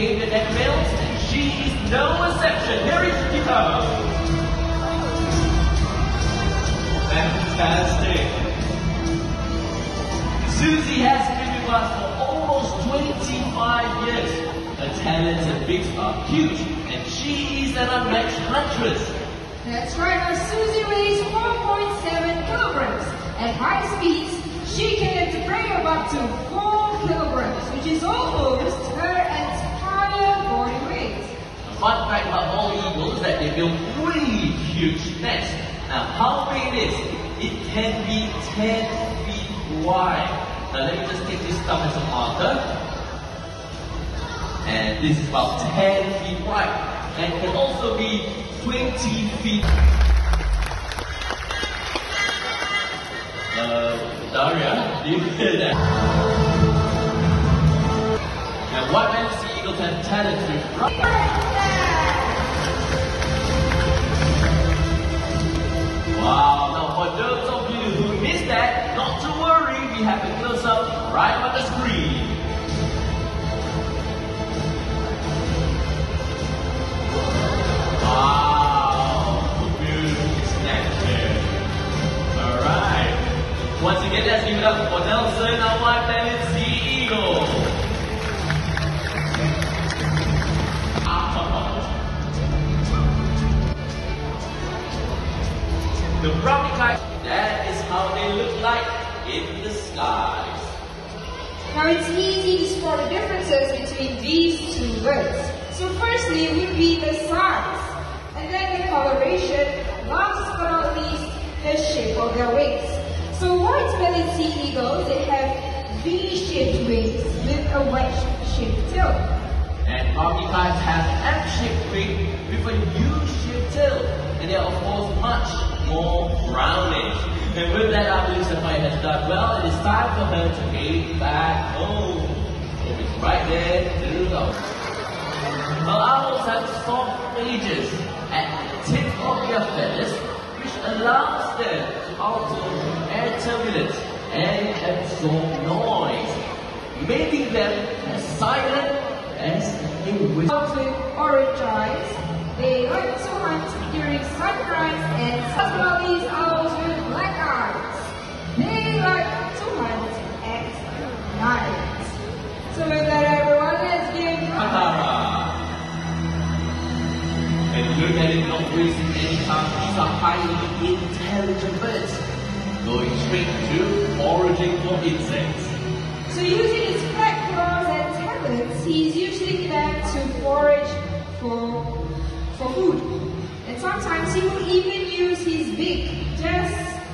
game the neck males, and she is no exception. Here is Kita. Fantastic. Susie has been with us for almost 25 years. Her talents and bigs are huge, and she is an unmatched huntress. That's right, our Susie weighs 4.7 kilograms. At high speeds, she can lift a prey of up to 4 kilograms, which is almost her entire body weight. A fun fact about all eagles is that they build really huge nests. Now, how big it is? It can be 10 feet wide. Now, let me just take this stump as a marker. And this is about 10 feet wide. And can also be 20 feet. Daria, do you hear that? And what makes the eagles have talent to run? Wow, now for those of you who missed that, not to worry, we have a close-up right on the screen. Once again, let's give it up for Nelson, our white-bellied sea eagle. The brownie kite, that is how they look like in the skies. Now it's easy to spot the differences between these two birds. So firstly would be the size, and then the coloration, last but not least, the shape of their wings. So white-bellied sea eagles, they have V-shaped wings with a wedge-shaped tail. And brownie kites have M-shaped wing with a U-shaped tail. And they are of course much more brownish. And with that, I believe Sapphire has done well. It is time for her to head back home. It is right there to go. Well, owls have soft edges at the tip of their feathers, which allows them to absorb air turbulence and absorb noise, making them as silent as a whistle. Owls with orange eyes, they like to hunt during sunrise, and these owls with black eyes, they like to hunt at night. So with that, everyone, let's give Katara. And look at it, not wasting any time. These are highly intelligent birds, going straight to foraging for insects. So using his flat claws and talons, he's using them to forage for food. And sometimes he will even use his beak.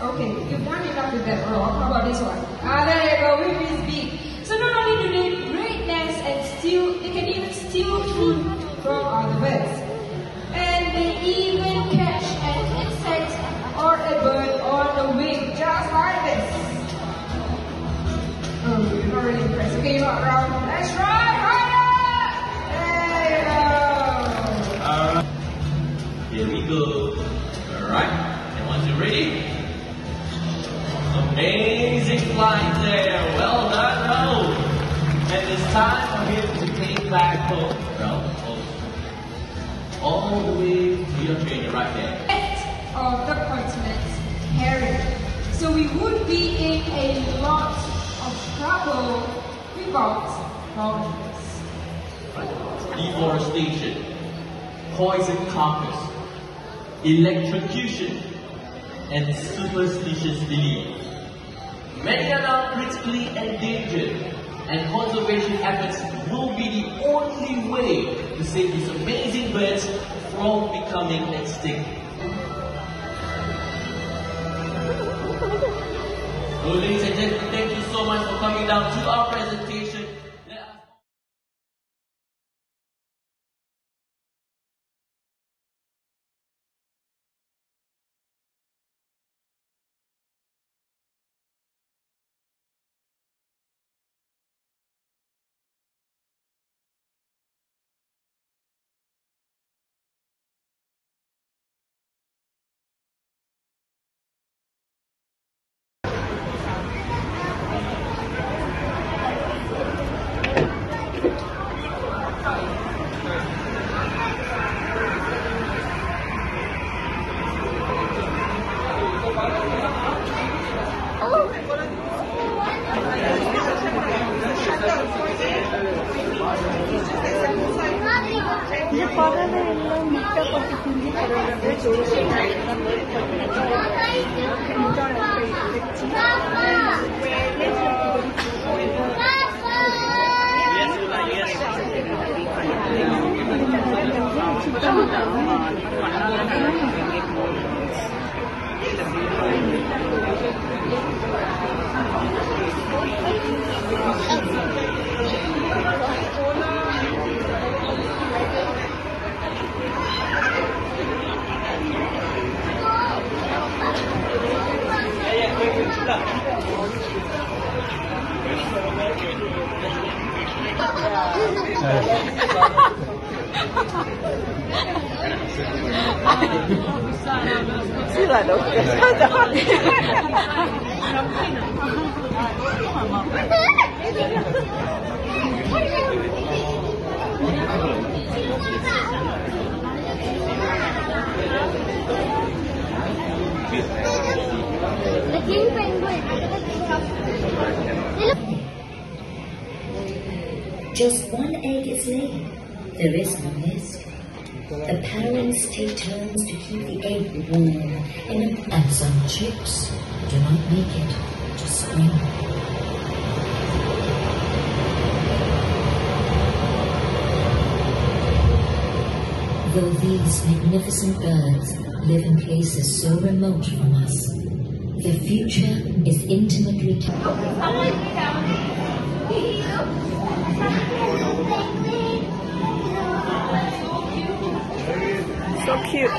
Okay, you've done enough with that rock. How about this one? There you go, with his beak. So not only do they raid nests and they can even steal food from other birds. And they even catch an insect or a bird on the wing, just like this. Oh, you're not really impressed. Okay, you're not round. Let's try harder! There you go. Here we go. Alright, and once you're ready, amazing flight there. Well done, Raul. And it's time for him to take back home. Raul, all the way to your trainer right there. Of the continent, herring. So we would be in a lot of trouble without foreigners. Deforestation, poison carcass, electrocution, and superstitious belief. Many are now critically endangered, and conservation efforts will be the only way to save these amazing birds from becoming extinct. So ladies and gentlemen, thank you so much for coming down to our presentation. Sila daw. The king penguin. Just one egg is laid. There is no nest. The parents take turns to keep the egg warm, and some chicks do not make it to spring. Though these magnificent birds live in places so remote from us, their future is intimately So cute.